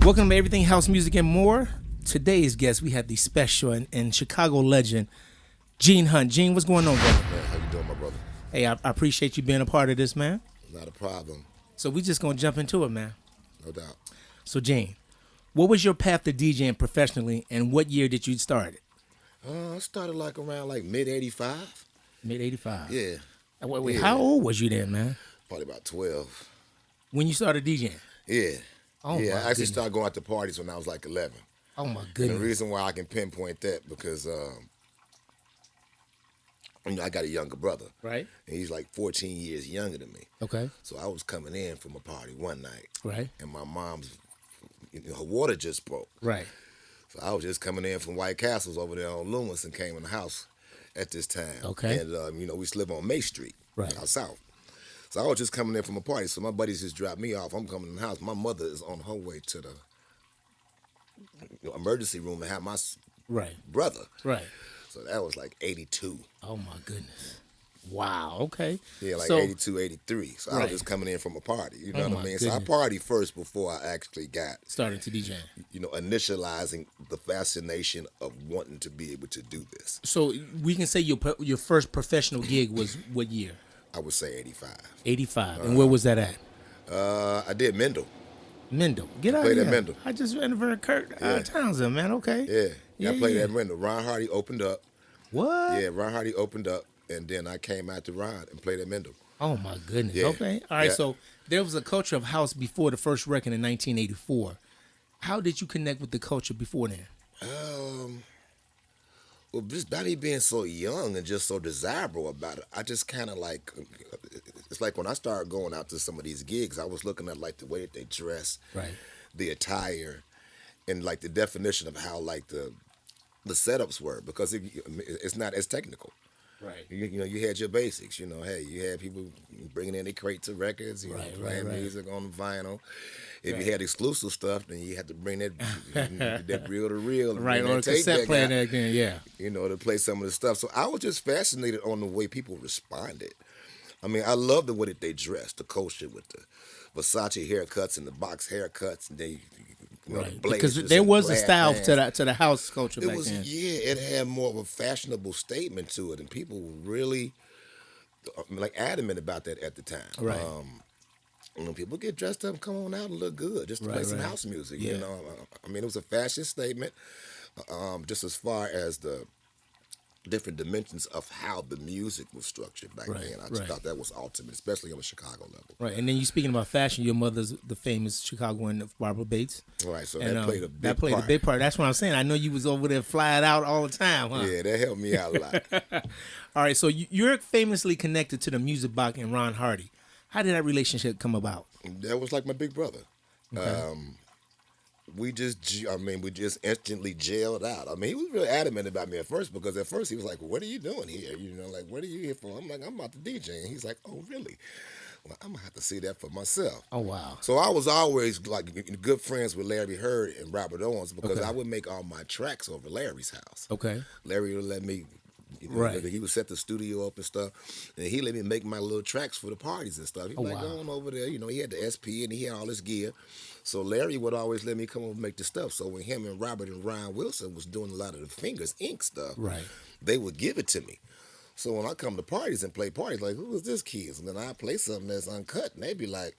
Welcome to Everything House Music and More. Today's guest, we have the special and Chicago legend, Gene Hunt. Gene, what's going on, brother? Man, how you doing, my brother? Hey, I appreciate you being a part of this, man. Not a problem. So we just going to jump into it, man. No doubt. So, Gene, what was your path to DJing professionally, and what year did you start it? I started like around mid-'85. Mid-'85? Yeah. Wait, Yeah. how old was you then, man? Probably about 12. When you started DJing? Yeah. Oh, yeah, my I actually goodness. started going out to parties when I was like 11. Oh, my And goodness. the reason why I can pinpoint that because I got a younger brother. Right. And he's like 14 years younger than me. Okay. So I was coming in from a party one night. Right. And my mom's, her water just broke. Right. So I was just coming in from White Castles over there on Loomis and came in the house at this time. Okay. And, we used to live on May Street, Right. out south. So I was just coming in from a party. So my buddies just dropped me off. I'm coming in the house. My mother is on her way to the emergency room to have my Right. brother. Right. So that was like 82. Oh, my goodness. Wow. Okay. Yeah, like So- 82, 83. So I Right. was just coming in from a party. You know Oh, what I my mean? So I goodness. partied first before I actually got, Started to DJing. initializing the fascination of wanting to be able to do this. So we can say your first professional gig was what year? I would say 85. 85. And where was that at? I did Mendel. Mendel. Get out of played here. at Mendel. I just ran over Kurt Yeah. Townsend, man. Okay. Yeah, I played Yeah. at Mendel. Ron Hardy opened up. What? Yeah, Ron Hardy opened up, and then I came out to Ron and played at Mendel. Oh, my goodness. Yeah. Okay. All right. Yeah. So there was a culture of house before the first record in 1984. How did you connect with the culture before then? Well, just by me being so young and just so desirable about it, I just kind of it's like when I started going out to some of these gigs, I was looking at like the way that they dress, Right. the attire, and like the definition of how like the setups were, because it's not as technical. Right. You had your basics. Hey, you had people bringing in their crates of records, Right, playing right. music on vinyl. If Right. you had exclusive stuff, then you had to bring that reel to reel, and Right. bring Or that a tape cassette deck player out, back then. Yeah. to play some of the stuff. So I was just fascinated on the way people responded. I mean, I love the way that they dressed, the culture with the Versace haircuts and the box haircuts, and they, the Right. blazers Because there and was a plaid style pants. to the house culture It back was, then. yeah, it had more of a fashionable statement to it, and people were really adamant about that at the time. Right. People get dressed up and come on out and look good just to play Right, some right. house music. Yeah. I mean, it was a fashion statement, just as far as the different dimensions of how the music was structured back Right, then. I just right. thought that was ultimate, especially on the Chicago level. Right. And then you speaking about fashion, your mother's the famous Chicagoan Barbara Bates. Right, so And, that played a big that played part. a big part. That's what I'm saying. I know you was over there flying out all the time, huh? Yeah, that helped me out a lot. All right, so you're famously connected to the music box and Ron Hardy. How did that relationship come about? That was like my big brother. We just instantly gelled out. I mean, he was really adamant about me at first, because at first he was like, "What are you doing here? What are you here for?" I'm like, "I'm about to DJ," and he's like, "Oh, really? Well, I'm gonna have to see that for myself." Oh, wow. So I was always like good friends with Larry Heard and Robert Owens, because Okay. I would make all my tracks over Larry's house. Okay. Larry would let me, Right. he would set the studio up and stuff, and he let me make my little tracks for the parties and stuff. He'd be Oh, like, wow. "Go on over there." He had the SP and he had all his gear. So Larry would always let me come over and make the stuff. So when him and Robert and Ryan Wilson was doing a lot of the Fingers Ink stuff, Right. they would give it to me. So when I come to parties and play parties, like, "Who is this kid?" And then I play something that's uncut, and they'd be like,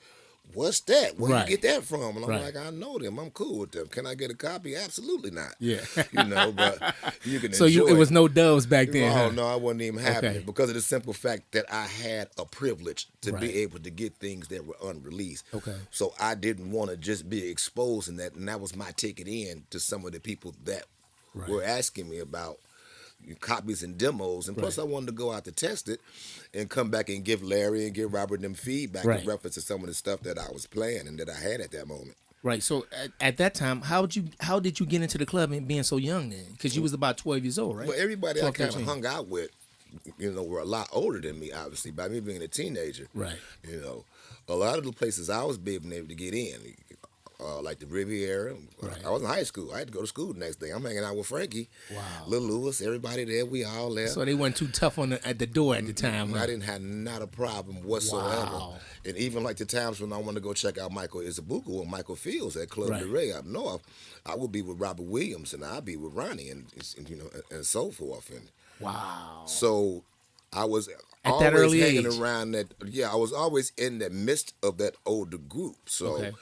"What's that? Where Right. you get that from?" And I'm Right. like, "I know them. I'm cool with them. Can I get a copy?" Absolutely not. Yeah. But you can So enjoy it was no doves back then, Oh, huh? no, I wasn't even happening, Okay. because of the simple fact that I had a privilege to Right. be able to get things that were unreleased. Okay. So I didn't want to just be exposed in that, and that was my ticket in to some of the people that Right. were asking me about copies and demos, and plus Right. I wanted to go out to test it and come back and give Larry and give Robert them feedback Right. in reference to some of the stuff that I was playing and that I had at that moment. Right. So at that time, how did you get into the club and being so young then? Because you was about 12 years old, right? But everybody I 12, kind of 13. hung out with, were a lot older than me, obviously, by me being a teenager. Right. A lot of the places I was being able to get in, like the Riviera. Right. I was in high school. I had to go to school the next day. I'm hanging out with Frankie, Wow. Lil Louis, everybody there. We all there. So they weren't too tough on at the door at the time. I Huh? didn't have not a problem whatsoever. Wow. And even like the times when I want to go check out Michael Isabuku or Michael Fields at Club Right. De Ray up north, I would be with Robert Williams and I'd be with Ronnie and and so forth. And Wow. so I was At that always early hanging age. around that. Yeah, I was always in the midst of that older group. So. Okay.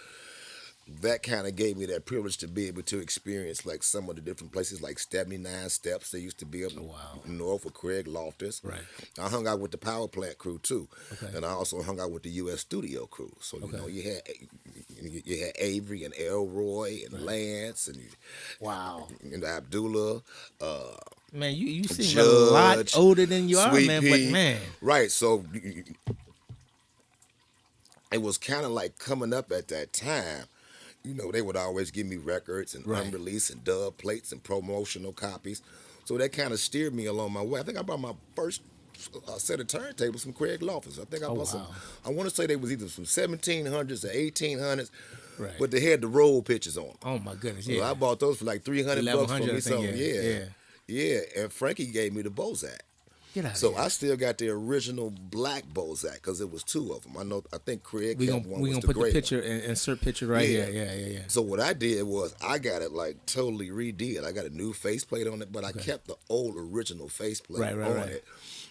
That kind of gave me that privilege to be able to experience like some of the different places, like 79 Steps. They used to be up north with Craig Loftus. Right. I hung out with the power plant crew too, Okay. and I also hung out with the U.S. studio crew. So Okay. you had Avery and Elroy and Lance and Wow. Abdullah. Man, you seem Judge, a lot older than you are, Sweet man. Pea. But man, Right. So it was kind of like coming up at that time. They would always give me records and Right. unreleased and dub plates and promotional copies. So that kind of steered me along my way. I think I bought my first set of turntables from Craig Loftus. I think I bought some. wow. I want to say they was either from 1700s or 1800s, Right. but they had the roll pictures on them. oh my goodness, So yeah. I bought those for like $300 for 1100, me. I think, So yeah. yeah. And Frankie gave me the Bozak. Get out So of here. I still got the original black Bozak because it was two of them. I think Craig we kept gonna one. we was gonna the put gray the one. picture and insert picture right Yeah. here. Yeah. So what I did was I got it like totally redid. I got a new faceplate on it, but I kept the old original faceplate Right, on right. it.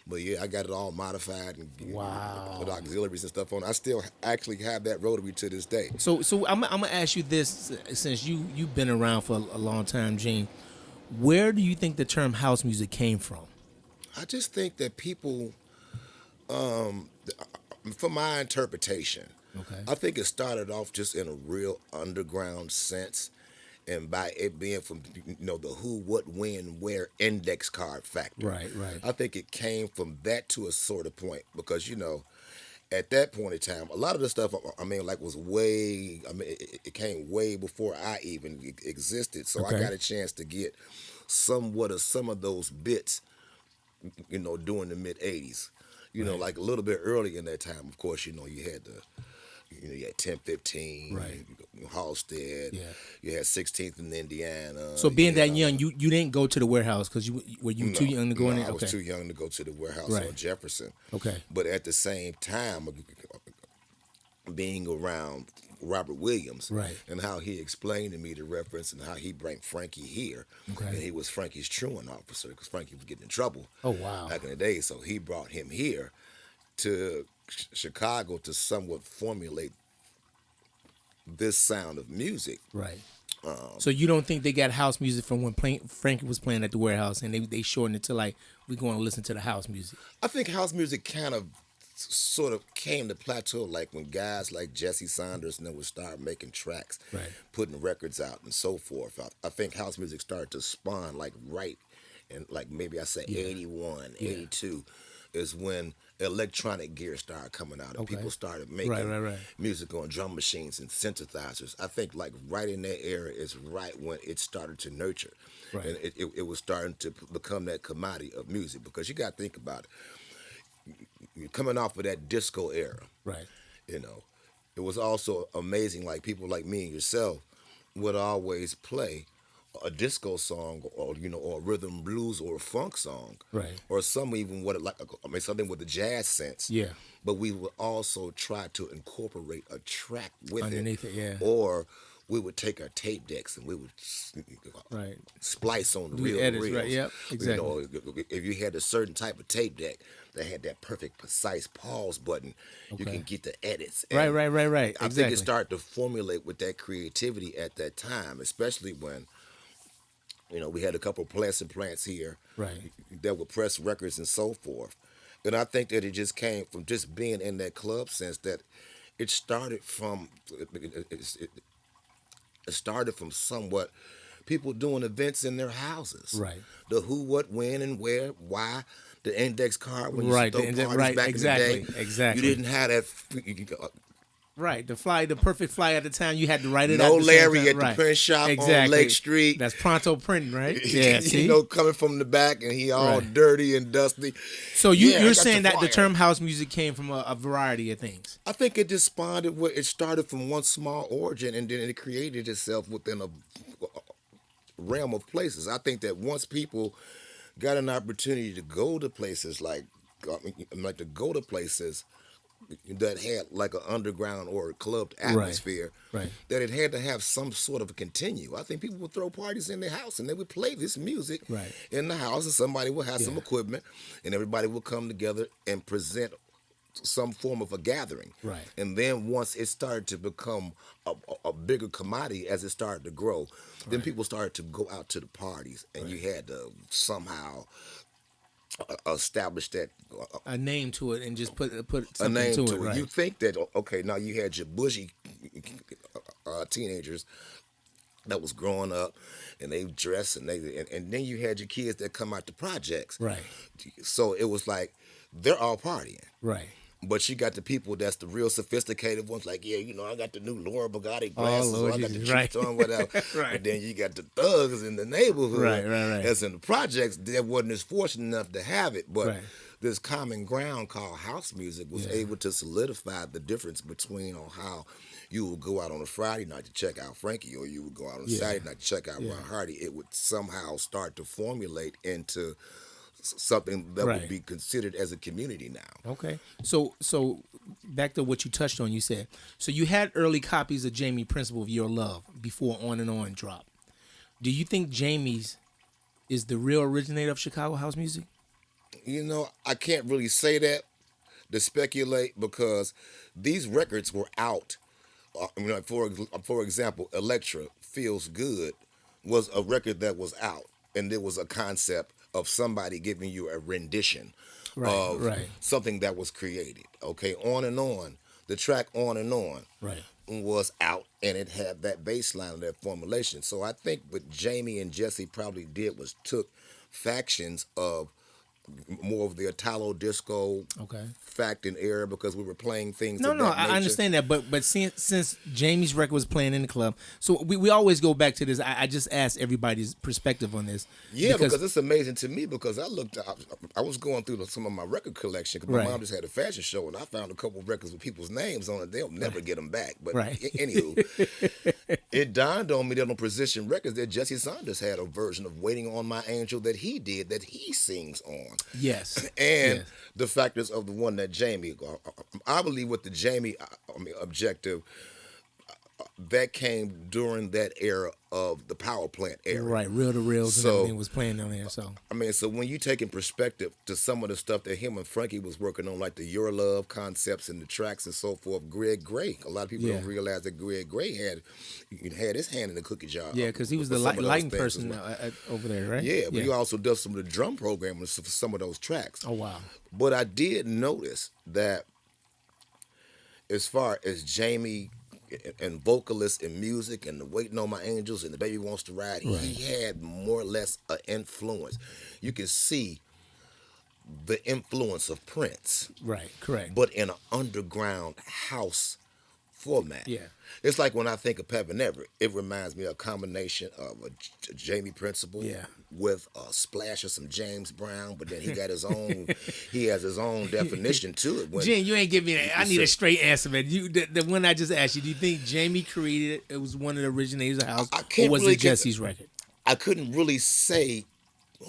But yeah, I got it all modified and Wow. put auxiliaries and stuff on. I still actually have that rotary to this day. So I'm gonna ask you this, since you've been around for a long time, Gene. Where do you think the term house music came from? I just think that people, from my interpretation, Okay. I think it started off just in a real underground sense, and by it being from the who, what, when, where index card factor. Right. I think it came from that to a sort of point because at that point in time, a lot of the stuff was way. It came way before I even existed, so Okay. I got a chance to get somewhat of some of those bits, during the mid '80s. Like a little bit early in that time. Of course, you had you had 1015, Right. Halstead. Yeah. You had 16th in Indiana. So being you that had, young, you didn't go to the warehouse because were you too young to go in there? I was Okay. too young to go to the warehouse Right. on Jefferson. Okay. But at the same time, being around Robert Williams Right. and how he explained to me the reference and how he brought Frankie here. Okay. And he was Frankie's truant officer because Frankie was getting in trouble Oh wow. back in the day. So he brought him here to Chicago to somewhat formulate this sound of music. Right. So you don't think they got house music from when Frankie was playing at the warehouse, and they shortened it to like we going to listen to the house music? I think house music kind of sort of came to plateau like when guys like Jesse Saunders and then would start making tracks, Right. putting records out and so forth. I think house music started to spawn like right and like maybe I say 81, 82 is when electronic gear started coming out and Okay. people started making Right. music on drum machines and synthesizers. I think like right in that era is right when it started to nurture. Right. And it was starting to become that commodity of music because you got to think about it. You're coming off of that disco era. Right. It was also amazing, like people like me and yourself would always play a disco song or a rhythm blues or a funk song. Right. Or some even something with a jazz sense. Yeah. But we would also try to incorporate a track with Underneath it, yeah. Or we would take our tape decks and we would Right. splice on the Do reel edits, reels. right, yep, exactly. If you had a certain type of tape deck that had that perfect, precise pause button, you Okay. can get the edits. Right. And I think Exactly. it started to formulate with that creativity at that time, especially when we had a couple of pressing plants here Right. that would press records and so forth. And I think that it just came from just being in that club sense that it started from it started from somewhat people doing events in their houses. Right. The who, what, when, and where, why. The index card when you Right, throw the parties right, back exactly, in the day. exactly. You didn't have that Right, the perfect fly at the time. You had to write it out. No at the same Larry time. at the Right. print shop Exactly. on Lake Street. That's pronto printing, right? Yeah, see? You know, coming from the back and he all Right. dirty and dusty. So Yeah, I you're got saying your that the flyer. term house music came from a variety of things. I think it just spawned where it started from one small origin and then it created itself within a realm of places. I think that once people got an opportunity to go to places like to go to places that had like an underground or a clubbed atmosphere, right. that it had to have some sort of a continue. I think people would throw parties in their house and they would play this music Right. in the house, and somebody would have some equipment, and everybody would come together and present some form of a gathering. Right. And then once it started to become a bigger commodity as it started to grow, then people started to go out to the parties, and you had to somehow establish that A name to it and just put a something name to to it. it. Right. You think that okay, now you had your bushy teenagers that was growing up, and they dressed, and then you had your kids that come out the projects. Right. So it was like they're all partying. Right. But you got the people that's the real sophisticated ones, like, yeah, you know, I got the new Laura Bugatti glasses, Lord or I got the Jesus, cheeks right. on, whatever. Right. But then you got the thugs in the neighborhood, Right. that's in the projects that wasn't as fortunate enough to have it. But Right. this common ground called house music was able to solidify the difference between on how you would go out on a Friday night to check out Frankie, or you would go out on a Saturday night to check out Ron Hardy. It would somehow start to formulate into something that would be considered as a community now. Okay. So back to what you touched on, you said, so you had early copies of Jamie Principle of Your Love before On and On dropped. Do you think Jamie's is the real originator of Chicago house music? You know, I can't really say that to speculate because these records were out. For example, Electra Feels Good was a record that was out, and there was a concept of somebody giving you a rendition of something that was created. Okay, On and On, the track On and On was out, and it had that bass line, that formulation. So I think what Jamie and Jesse probably did was took factions of more of the Italo disco fact and era, because we were playing things of that nature. I understand that, but since Jamie's record was playing in the club, so we always go back to this. I just asked everybody's perspective on this. Yeah, because it's amazing to me, because I was going through some of my record collection, because my mom just had a fashion show, and I found a couple of records with people's names on it. They'll never get them back. But anywho, it dawned on me that on Precision Records that Jesse Saunders had a version of Waiting on My Angel that he did, that he sings on. Yes. And the factors of the one that Jamie, I believe with the Jamie objective, that came during that era of the power plant era. Right, Reel to Reels and everything was playing on there. So so when you take in perspective to some of the stuff that him and Frankie was working on, like the Your Love concepts and the tracks and so forth, Greg Gray, a lot of people don't realize that Greg Gray had his hand in the cookie jar. yeah, because he was the lighting person over there, right? Yeah, but he also does some of the drum programming for some of those tracks. Oh, wow. But I did notice that as far as Jamie and vocalists and music and the Waiting on My Angels and the Baby Wants to Ride, he had more or less an influence. You can see the influence of Prince. Right, correct. But in an underground house format. Yeah. It's like when I think of Pepin Everett, it reminds me of a combination of a Jamie Principle with a splash of some James Brown, but then he got his own, he has his own definition to it. Jen, you ain't give me that. I need a straight answer, man. The one I just asked you, do you think Jamie created it was one of the originators of house, or was it Jesse's record? I couldn't really say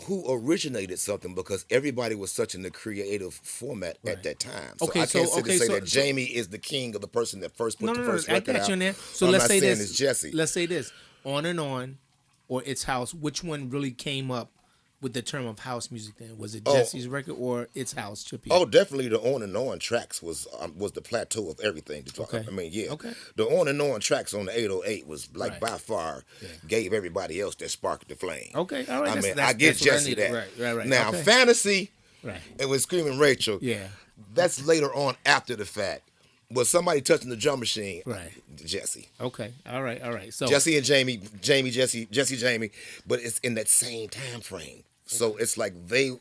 who originated something because everybody was such in the creative format at that time. So I can't say that Jamie is the king of the person that first put the first record out. I got you in there. So I'm let's not say saying this. it's Jesse. Let's say this. On and On or It's House, which one really came up with the term of house music then? Was it Jesse's record or It's House, Chippy? Oh, definitely the On and On tracks was the plateau of everything. Okay. I mean, yeah. Okay. The On and On tracks on the 808 was like by far gave everybody else that sparked the flame. Okay, all right. I mean, I get Jesse that. Right. Now, okay. Fantasy, it was Screaming Rachel. Yeah. That's later on after the fact. Was somebody touching the drum machine? Right. Jesse. Okay. All right. So Jesse and Jamie, Jesse, Jamie, but it's in that same time frame. So it's like they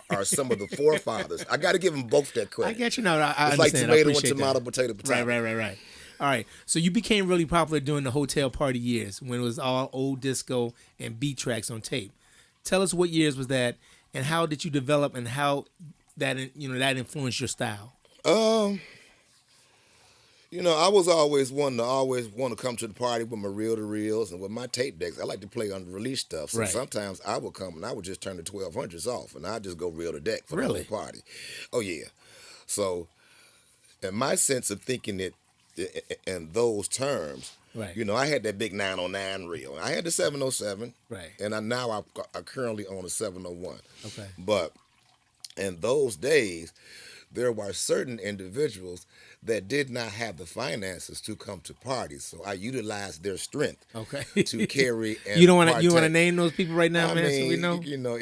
are some of the forefathers. I got to give them both that credit. I get you now. I it's like understand. tomato and tomato, potato. Right. All right. So you became really popular during the hotel party years when it was all old disco and beat tracks on tape. Tell us what years was that, and how did you develop, and how that that influenced your style. Um, I was always want to come to the party with my reel to reels and with my tape decks. I like to play unreleased stuff. So Right. sometimes I would come and I would just turn the 1200s off and I'd just go reel to deck for the Really? whole party. Oh yeah. So in my sense of thinking it in those terms, Right. I had that big 909 reel. I had the 707, Right. and I currently own a 701. Okay. But in those days, there were certain individuals that did not have the finances to come to parties. So I utilized their strength Okay. to carry and You don't want to partake. name those people right now, I man, so we mean, know.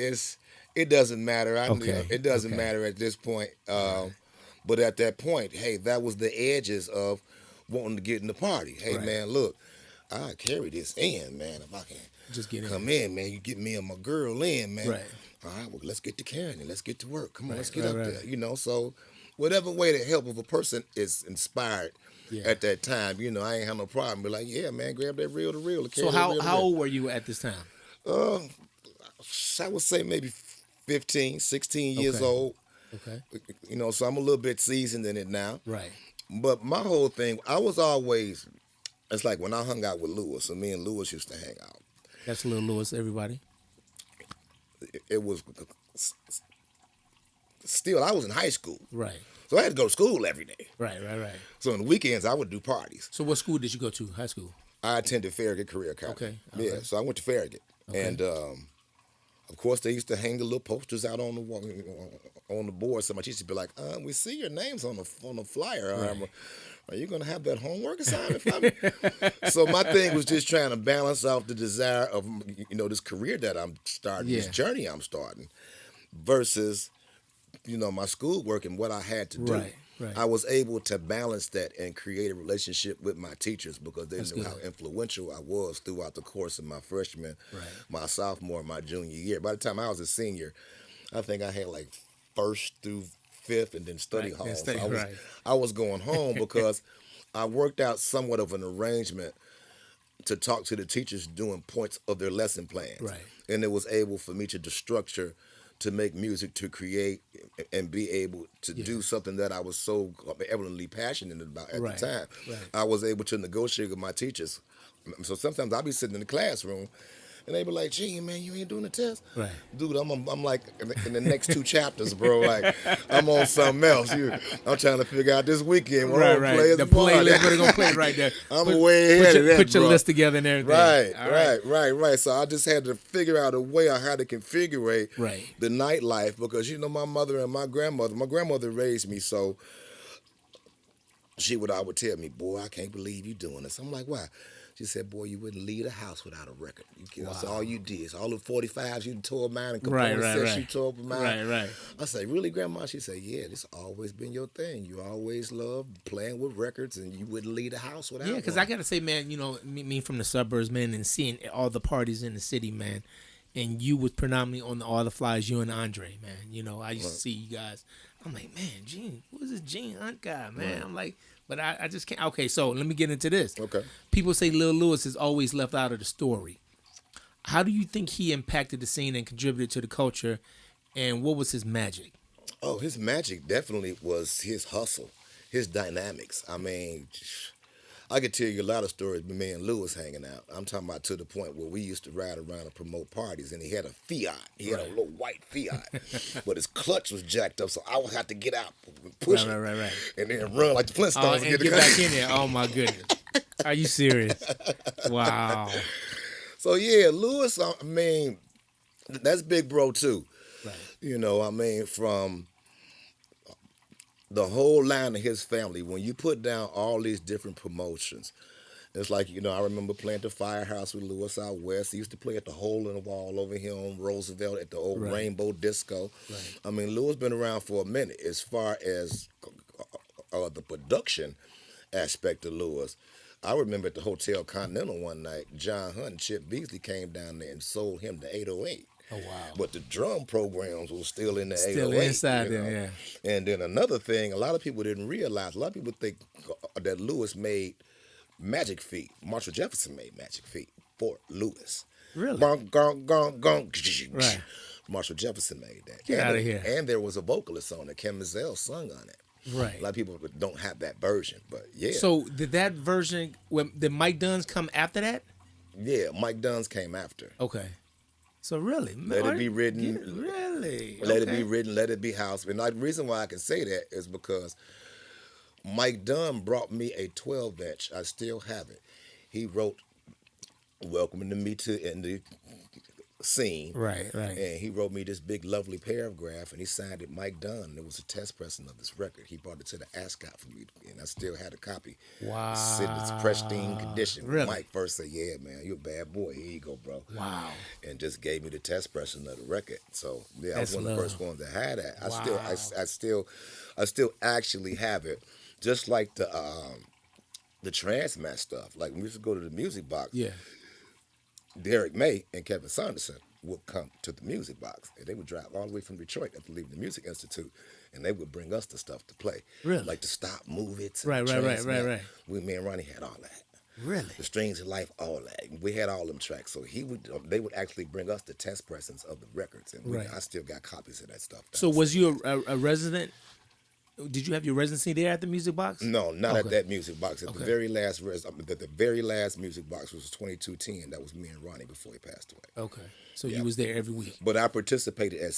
it doesn't matter. Okay. It doesn't Okay. matter at this point. But at that point, hey, that was the edges of wanting to get in the party. Hey, Right. man, look, I carry this in, man. If I can Just get in. come in, man, you get me and my girl in, man. Right. All right, well, let's get to carrying it. Let's get to work. Come on, Right, let's get right, up right. there. So whatever way to help if a person is inspired Yeah. at that time, I ain't have no problem. Be like, yeah, man, grab that reel to reel. So how old were you at this time? I would say maybe 15, 16 years Okay. old. Okay. So I'm a little bit seasoned in it now. Right. But my whole thing, I was always, it's like when I hung out with Louis, so me and Louis used to hang out. That's Lil Louis, everybody. It was still, I was in high school. Right. So I had to go to school every day. Right. So on the weekends, I would do parties. So what school did you go to? High school. I attended Farragut Career College. Okay, Yeah, okay. so I went to Farragut. Okay. And of course, they used to hang the little posters out on the wall, on the board. Somebody used to be like, we see your names on the flyer. Right. Are you going to have that homework assignment for me? So my thing was just trying to balance out the desire of, this career that I'm starting, this Yeah. journey I'm starting, versus, my schoolwork and what I had to do. Right. I was able to balance that and create a relationship with my teachers because they That's knew good. how influential I was throughout the course of my freshman, Right. my sophomore, and my junior year. By the time I was a senior, I think I had like first through fifth and then study Right, hall. and So study- right. I was going home because I worked out somewhat of an arrangement to talk to the teachers doing points of their lesson plans. Right. And it was able for me to structure, to make music, to create, and be able to do something that I was so evidently passionate about at Right, the time. right. I was able to negotiate with my teachers. So sometimes I'd be sitting in the classroom, and they'd be like, "Gee, man, you ain't doing the test." Right. Dude, I'm like in the next two chapters, bro. Like I'm on something else. I'm trying to figure out this weekend what I'm gonna play as The a party. playlist, what they're gonna play right there. I'm way ahead of that, Put your bro. list together and everything. Right, All right. So I just had to figure out a way on how to configure Right. the nightlife because my mother and my grandmother raised me, so she would always tell me, "Boy, I can't believe you doing this." I'm like, "Why?" She said, "Boy, you wouldn't leave a house without a record. That's all you did. So all the 45s you tore mine and Right, component right, sets you right. tore up mine." Right. I say, "Really, Grandma?" She said, "Yeah, this always been your thing. You always loved playing with records, and you wouldn't leave the house without." Yeah, because one." I gotta say, man, me from the suburbs, man, and seeing all the parties in the city, man, and you was predominantly on all the flyers, you and Andre, man. I used to see you guys. I'm like, man, Gene, who is this Gene Hunt guy, man? Right. I'm like, but I just can't. Okay, so let me get into this. Okay. People say Lil Louis is always left out of the story. How do you think he impacted the scene and contributed to the culture, and what was his magic? Oh, his magic definitely was his hustle, his dynamics. I mean, I could tell you a lot of stories with me and Louis hanging out. I'm talking about to the point where we used to ride around and promote parties, and he had a Fiat. He had a little white Fiat, but his clutch was jacked up, so I would have to get out and push Right. it, and then run like the Flintstones And get back in there. Oh my goodness. Are you serious? Wow. So yeah, Louis. I mean, that's big bro too. Right. I mean, from the whole line of his family, when you put down all these different promotions, it's like, I remember playing at the Firehouse with Louis out west. He used to play at the Hole in the Wall over here on Roosevelt at the old Right. Rainbow Disco. Right. I mean, Louis been around for a minute as far as the production aspect of Louis. I remember at the Hotel Continental one night, John Hunt and Chip Beasley came down there and sold him the 808. Oh wow. But the drum programs was still in the Still 808. inside there, yeah. And then another thing, a lot of people didn't realize, a lot of people think that Louis made Magic Feet. Marshall Jefferson made Magic Feet for Louis. Really? Gong, gong, gong, gong. Right. Marshall Jefferson made that. Get and out of here. And there was a vocalist on it. Kim Mazel sung on it. Right. A lot of people don't have that version, but yeah. So did that version, did Mike Dunn's come after that? Yeah, Mike Dunn's came after. Okay. So really, Let It Be Written. Yeah, really. Let It Be Written, Let It Be House. And the reason why I can say that is because Mike Dunn brought me a 12-inch. I still have it. He wrote welcoming me to in the scene. Right. And he wrote me this big, lovely paragraph, and he signed it Mike Dunn. It was a test pressing of this record. He brought it to the ASCAP for me, and I still had a copy. Wow. Sitting in its pristine condition. Really? Mike first said, "Yeah, man, you're a bad boy. Here you go, bro." Wow. And just gave me the test pressing of the record. So yeah, That's I was one of the first love. ones that had that. Wow. I still actually have it, just like the Transmat stuff. Like when we used to go to the music box. Yeah. Derek May and Kevin Saunderson would come to the music box, and they would drive all the way from Detroit after leaving the Music Institute, and they would bring us the stuff to play. Really? Like the Stop Move It. Right. Me and Ronnie had all that. Really? The Strings of Life, all that. We had all them tracks. So they would actually bring us the test pressings of the records, and Right. I still got copies of that stuff. So was you a resident? Did you have your residency there at the music box? No, not at Okay. that music box. At the very last music box was 2210. That was me and Ronnie before he passed away. Okay. So you was there every week. But I participated at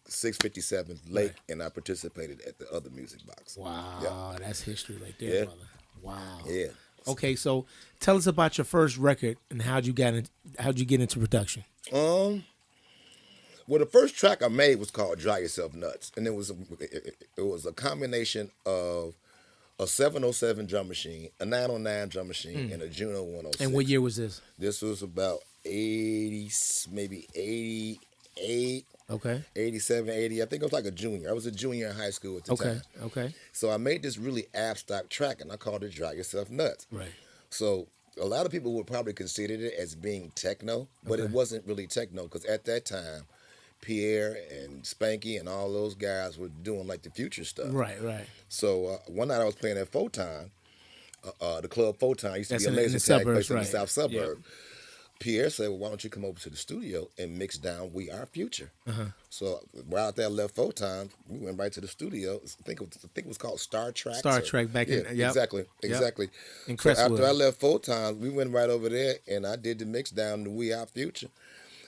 657th Lake, and I participated at the other music box. Wow, that's history right there, Yeah. brother. Wow. Yeah. Okay, so tell us about your first record and how'd you get into production? Well, the first track I made was called "Dry Yourself Nuts," and it was a combination of a 707 drum machine, a 909 drum machine, and a Juno 106. And what year was this? This was about 80, maybe 88, Okay. 87, 80. I think I was like a junior. I was a junior in high school at the time. Okay. So I made this really abstract track, and I called it "Dry Yourself Nuts." Right. So a lot of people would probably consider it as being techno, but it wasn't really techno because at that time, Pierre and Spanky and all those guys were doing like the future stuff. Right. So one night I was playing at Photon, the club Photon. Used to That's be a in the laser tag suburbs, place in the right. south suburb. Pierre said, "Well, why don't you come over to the studio and mix down We Are Future?" So right out there, I left Photon. We went right to the studio. I think it was called Star Trek. Star Trek back in. Yep. Exactly. In So Crestwood. after I left Photon, we went right over there, and I did the mix down to We Are Future.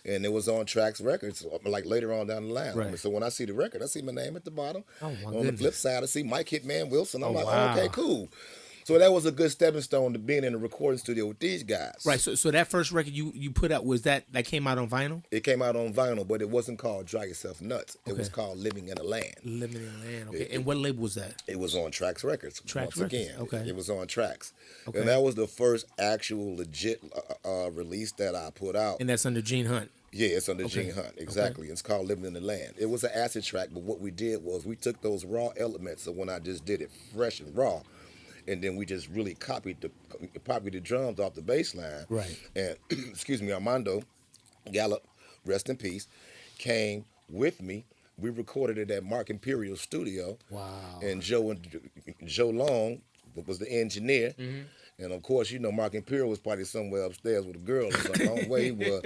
And it was on Trax Records, like later on down the line. Right. So when I see the record, I see my name at the bottom. Oh, my On goodness. the flip side, I see Mike Hitman Wilson. I'm Oh, like, wow. okay, cool. So that was a good stepping stone to being in a recording studio with these guys. Right. So that first record you put out, was that came out on vinyl? It came out on vinyl, but it wasn't called Dry Yourself Nuts. It was Okay. called Living in the Land. Living in the Land. Okay. And what label was that? It was on Trax Records. Trax once Records, again. okay. It was on Trax. Okay. And that was the first actual legit release that I put out. And that's under Gene Hunt. Yeah, it's under Okay. Gene Hunt. Exactly. It's called Living in the Land. It was an acid track, but what we did was we took those raw elements of when I just did it fresh and raw, and then we just really copied the drums off the bass line. Right. And excuse me, Armando Gallop, rest in peace, came with me. We recorded it at Mark Imperial Studio. Wow. And Joe Long was the engineer. Mm-hmm. And of course, Mark Imperial was probably somewhere upstairs with a girl or something. I don't know where he was.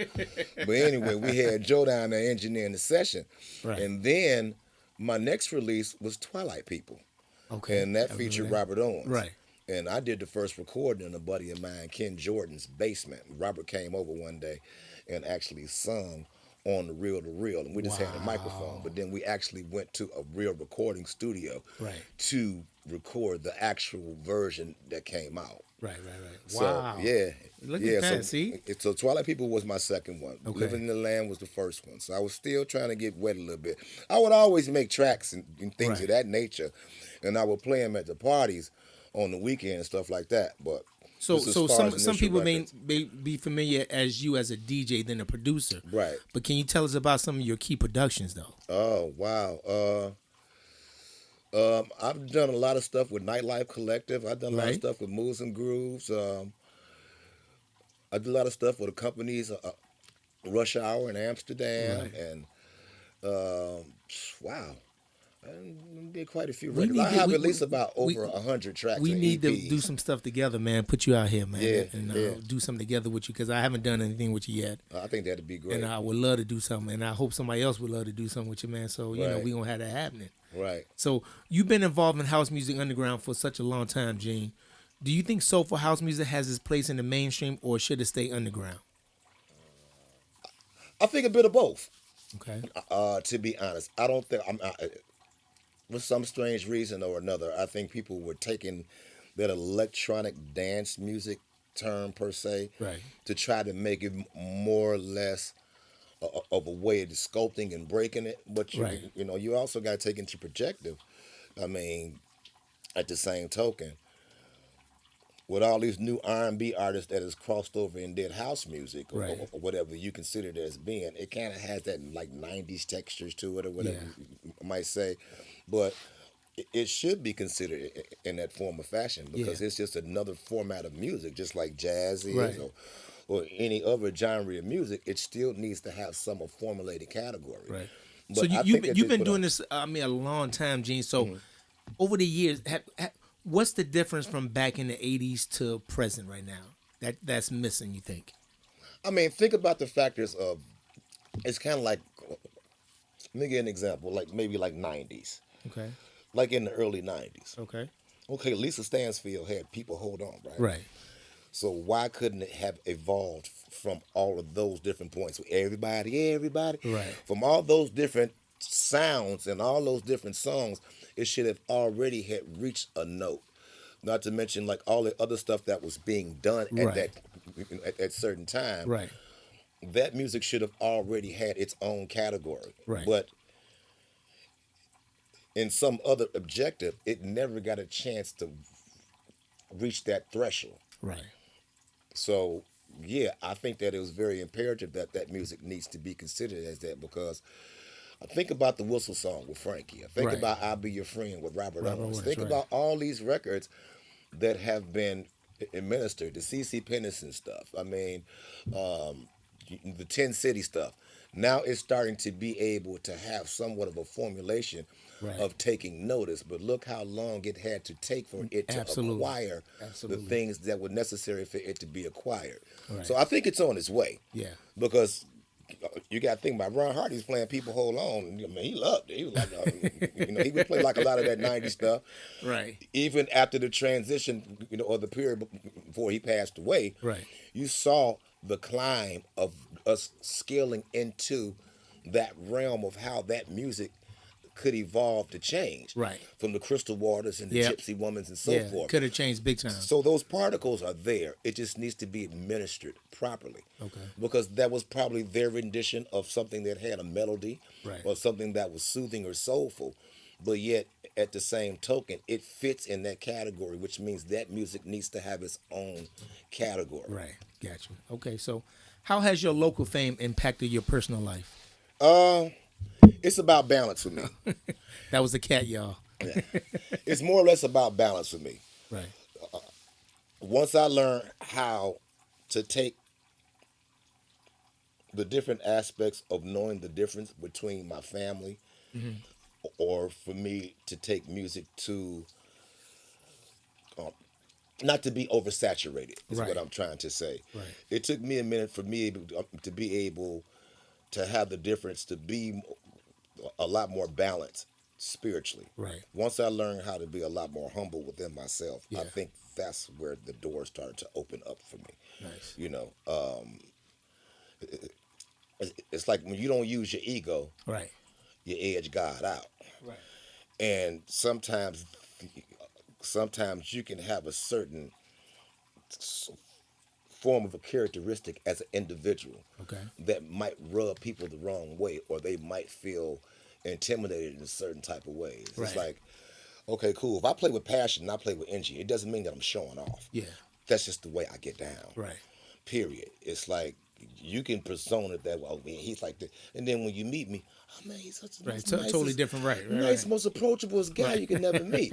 But anyway, we had Joe down there engineering the session. Right. And then my next release was Twilight People. Okay. And that I featured remember Robert Owens. Right. And I did the first recording in a buddy of mine, Ken Jordan's basement. Robert came over one day and actually sung on the reel to reel, and we just had a microphone. But then we actually went to a real recording studio Right. to record the actual version that came out. Right. So, Wow. yeah. Look yeah, at that, so, see? So Twilight People was my second one. Okay. Living in the Land was the first one. So I was still trying to get wet a little bit. I would always make tracks and things Right. of that nature, and I would play them at the parties on the weekend and stuff like that. But So this is as far some as initial people records. may be familiar as you as a DJ than a producer. Right. But can you tell us about some of your key productions though? Oh, wow. I've done a lot of stuff with Nightlife Collective. I've done a lot of Right. stuff with Moves and Grooves. I did a lot of stuff with the companies. Rush Hour in Amsterdam, Right. and wow, and did quite a few We records. I need to have we at least about we, over 100 tracks we and need to do EPs. some stuff together, man. Put you out here, man, Yeah, and yeah. do something together with you because I haven't done anything with you yet, I think that'd be and great. I would love to do something, and I hope somebody else would love to do something with you, man. So Right, we gonna have that happening. right. So you've been involved in house music underground for such a long time, Gene. Do you think soulful house music has its place in the mainstream, or should it stay underground? I think a bit of both. Okay. To be honest, I don't think for some strange reason or another, I think people were taking that electronic dance music term per se Right. to try to make it more or less of a way of sculpting and breaking it. But Right. you also got to take into perspective. I mean, at the same token, with all these new R&B artists that has crossed over and did house music Right. or whatever you consider it as being, it kind of has that like 90s textures to it or whatever Yeah. you might say. But it should be considered in that form of fashion because Yeah. it's just another format of music, just like jazz is Right. or any other genre of music. It still needs to have some formulated category. Right. So But I you've think been that you've they been put doing this. I mean, a long time, Gene. So over the years, what's the difference from back in the '80s to present right now? That's missing. You think? I mean, think about the factors of. It's kind of like. Let me give an example, like maybe like 90s, Okay. like in the early 90s. Okay. Okay, Lisa Stansfield had People Hold On, right? Right. So why couldn't it have evolved from all of those different points? Everybody, Right. from all those different sounds and all those different songs, it should have already had reached a note. Not to mention like all the other stuff that was being done at Right. at certain time. Right. That music should have already had its own category. Right. But in some other objective, it never got a chance to reach that threshold. Right. So, yeah, I think that it was very imperative that that music needs to be considered as that because I think about the Whistle Song with Frankie. I think Right. about I'll Be Your Friend with Robert Robert Owens. Owens, Think right. about all these records that have been administered, the C.C. Pennison stuff. I mean, the 10 City stuff. Now it's starting to be able to have somewhat of a formulation Right. of taking notice, but look how long it had to take for it to Absolutely. acquire Absolutely. the things that were necessary for it to be acquired. Right. So I think it's on its way. Yeah. Because you got to think about Ron Hardy's playing People Hold On. I mean, he loved it. He was like, he would play like a lot of that 90s stuff. Right. Even after the transition, or the period before he passed away, Right. you saw the climb of us scaling into that realm of how that music could evolve to change. Right. From the Crystal Waters and the Yep. Gypsy Womans and so Yeah. forth. Could have changed big time. So those particles are there. It just needs to be administered properly. Okay. Because that was probably their rendition of something that had a melody Right. or something that was soothing or soulful. But yet, at the same token, it fits in that category, which means that music needs to have its own category. Right. Got you. Okay. So, how has your local fame impacted your personal life? It's about balance for me. That was the cat, y'all. It's more or less about balance for me. Right. Once I learned how to take the different aspects of knowing the difference between my family or for me to take music to not to be oversaturated is Right. what I'm trying to say. Right. It took me a minute for me to be able to have the difference to be a lot more balanced spiritually. Right. Once I learned how to be a lot more humble within myself, I Yeah. think that's where the doors started to open up for me. Nice. It's like when you don't use your ego, Right. you edge God out. Right. And sometimes you can have a certain form of a characteristic as an individual Okay. that might rub people the wrong way, or they might feel intimidated in a certain type of ways. Right. It's like, okay, cool. If I play with passion and I play with energy, it doesn't mean that I'm showing off. Yeah. That's just the way I get down. Right. Period. It's like you can persona that, well, man, he's like this. And then when you meet me, oh man, he's such a Right. nice, Totally different. Right. nice, Right. most approachable guy you can never meet.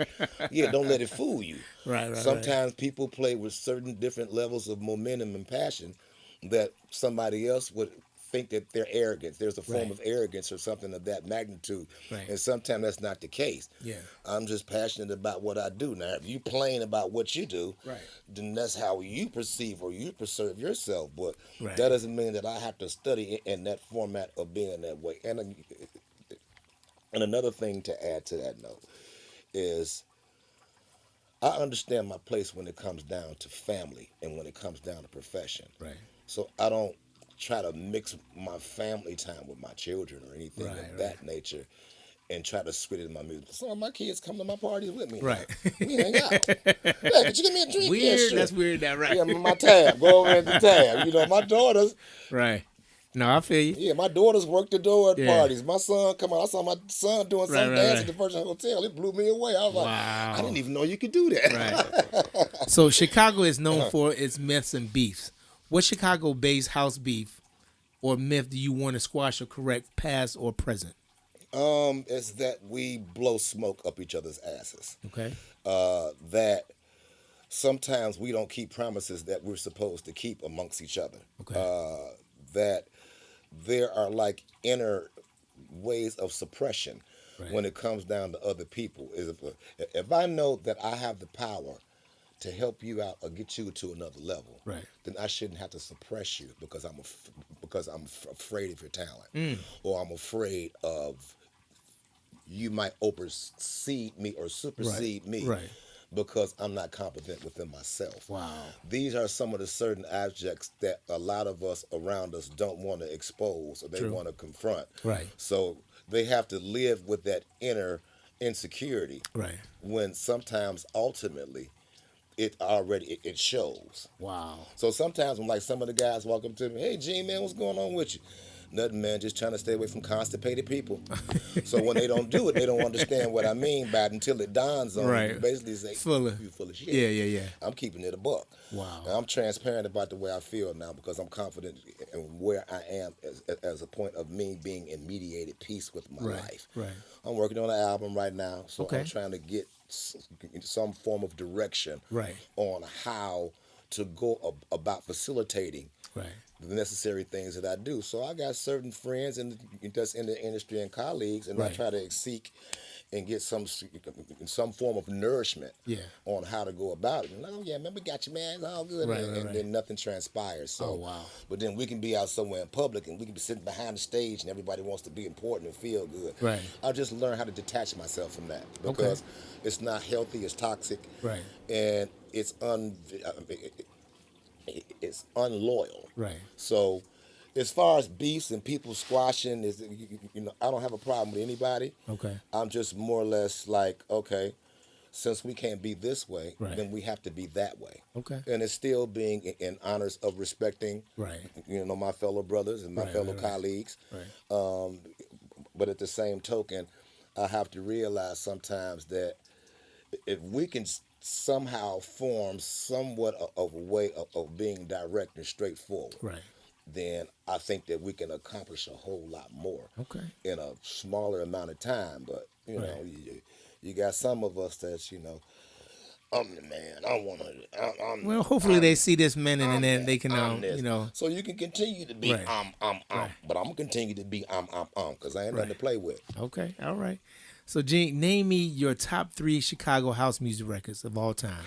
Yeah, don't let it fool you. Right. Sometimes people play with certain different levels of momentum and passion that somebody else would think that they're arrogant. There's a form Right. of arrogance or something of that magnitude. Right. And sometimes that's not the case. Yeah. I'm just passionate about what I do. Now, if you plain about what you do, Right. then that's how you perceive or you perceive yourself. But Right. that doesn't mean that I have to study in that format of being that way. And another thing to add to that note is I understand my place when it comes down to family and when it comes down to profession. Right. So I don't try to mix my family time with my children or anything Right, of that nature and try to spit it in my music. Some of my kids come to my parties with me. Right. We hang out. Hey, could you give me a drink? Weird. Yeah, sure. That's weird. That right. Yeah, my tab. Go over at the tab. You know, my daughters. Right. No, I feel you. Yeah, my daughters work the door at Yeah. parties. My son come out. I saw my son doing some dance at the Virgin Hotel. It blew me away. I was like, Wow. I didn't even know you could do that. Right. So Chicago is known for its myths and beefs. What Chicago-based house beef or myth do you want to squash or correct, past or present? It's that we blow smoke up each other's asses. Okay. That sometimes we don't keep promises that we're supposed to keep amongst each other. Okay. That there are like inner ways of suppression Right. when it comes down to other people. If I know that I have the power to help you out or get you to another level, Right. then I shouldn't have to suppress you because I'm afraid of your talent, or I'm afraid of you might oversee me or supersede me. Right. Because I'm not competent within myself. Wow. These are some of the certain objects that a lot of us around us don't want to expose or they True. want to confront. Right. So they have to live with that inner insecurity. Right. When sometimes ultimately it shows. Wow. So sometimes when like some of the guys walk up to me, hey G man, what's going on with you? Nothing, man, just trying to stay away from constipated people. So when they don't do it, they don't understand what I mean by it until it dawns on Right. them. You basically say, you full of shit. Yeah. I'm keeping it a buck. Wow. And I'm transparent about the way I feel now because I'm confident in where I am as a point of me being in mediated peace with my life. Right. I'm working on an album right now, so Okay. I'm trying to get some form of direction Right. on how to go about facilitating Right. the necessary things that I do. So I got certain friends that's in the industry and colleagues, and I Right. try to seek and get some form of nourishment on how to go about it. And like, oh yeah, man, we got you, man. It's all good. Right, and right. then nothing transpires. So, Oh, wow. But then we can be out somewhere in public and we can be sitting behind the stage and everybody wants to be important and feel good. Right. I just learned how to detach myself from that because it's not healthy. It's toxic. Right. And it's unloyal. Right. So, as far as beefs and people squashing, I don't have a problem with anybody. Okay. I'm just more or less like, okay, since we can't be this way, Right. then we have to be that way. Okay. And it's still being in honors of respecting, Right. my fellow brothers and my Right, fellow right. colleagues. Right. But at the same token, I have to realize sometimes that if we can somehow form somewhat of a way of being direct and straightforward, Right. then I think that we can accomplish a whole lot more Okay. in a smaller amount of time. But, you got some of us that's, I'm the man. I want to. Well, hopefully they see this man and then they can, So you can continue to be Right. but I'm going to continue to be because I ain't nothing to play with. Okay. All right. So, Gene, name me your top 3 Chicago house music records of all time.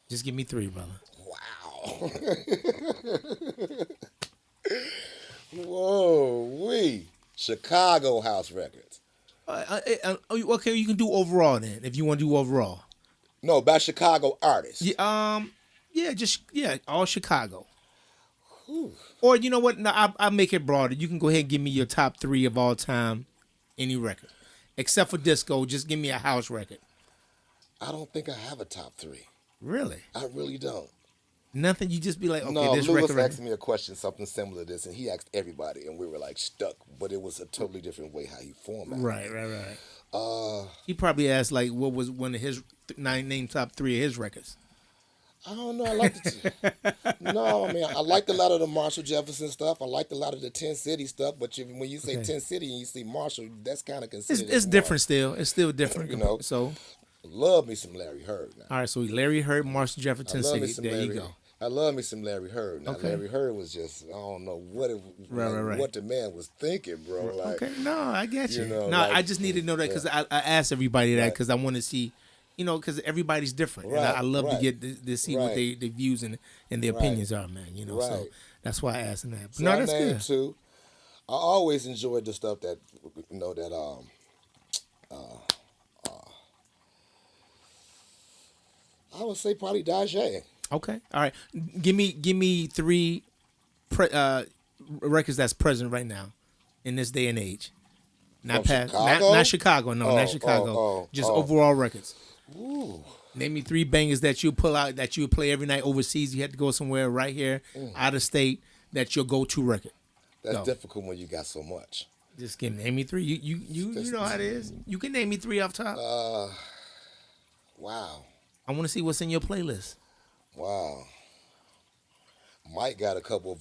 Just give me 3, brother. Wow. Whoa, Chicago house records. Okay, you can do overall then, if you want to do overall. No, by Chicago artists. Yeah, all Chicago. Or you know what? No, I'll make it broader. You can go ahead and give me your top 3 of all time, any record, except for disco. Just give me a house record. I don't think I have a top 3. Really? I really don't. Nothing. You just be like, okay, No, this Lewis record. asked me a question, something similar to this, and he asked everybody, and we were like stuck. But it was a totally different way how he formatted. Right. He probably asked like, what was one of his name top 3 of his records? I don't know. I liked it. No, I mean, I liked a lot of the Marshall Jefferson stuff. I liked a lot of the 10 City stuff. But when you say 10 City and you see Marshall, that's kind of considered. It's different still. It's still different. So love me some Larry Heard now. All right, so Larry Heard, Marshall I Jefferson love me City. some There Larry. you go. I love me some Larry Heard. Now Okay. Larry Heard was just I don't know what Right. what the man was thinking, bro. Like Okay, no, I get you. you know, No, like, I just need to know that because I asked everybody that Right. because I want to see, because everybody's different, and Right, I love to right, get to see what right. their views and their Right. opinions are, man. So Right. that's why I asked them that. But So no, I that's named good. two. I always enjoyed the stuff that I would say probably DJing. Okay, all right. Give me three records that's present right now in this day and age. Not From past, Chicago? not Chicago. No, not Chicago. Just overall records. Ooh. Name me three bangers that you pull out that you play every night overseas. You had to go somewhere right here, out of state. That's your go-to record. That's Go. difficult when you got so much. Just name me three. You know how it is. You can name me three off top. Wow. I want to see what's in your playlist. Wow. Mike got a couple of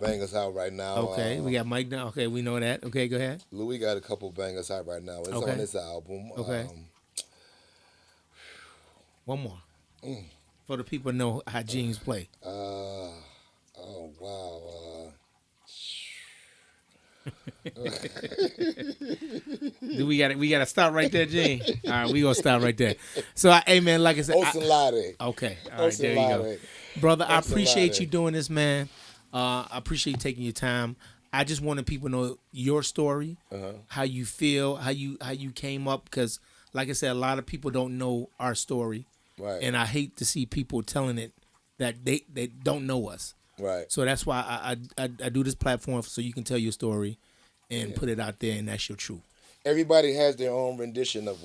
bangers out right now. Okay, we got Mike now. Okay, we know that. Okay, go ahead. Louis got a couple of bangers out right now. It's Okay. on this album. Okay. One more. For the people to know how jeans play. Oh wow. We gotta stop right there, Gene. All right, we gonna stop right there. So, hey man, like I said, Osalade. okay, all right, there you go, Osalade. brother. I appreciate Osalade. you doing this, man. I appreciate you taking your time. I just wanted people to know your story, how you feel, how you came up, because, like I said, a lot of people don't know our story, Right. and I hate to see people telling it that they don't know us. Right. So that's why I do this platform so you can tell your story and put it out there, and that's your truth. Everybody has their own rendition of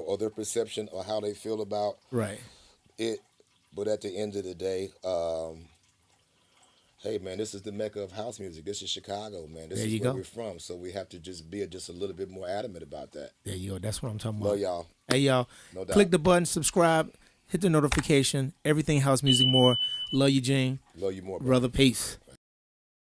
or their perception or how they feel about Right. it. But at the end of the day, hey man, this is the mecca of house music. This is Chicago, man. This There is you where go. we're from. So we have to just be just a little bit more adamant about that. There you go. That's what I'm talking about. Love y'all. Hey, y'all. No doubt. Click the button, subscribe, hit the notification. Everything house music more. Love you, Gene. Love you more, bro. Brother, peace.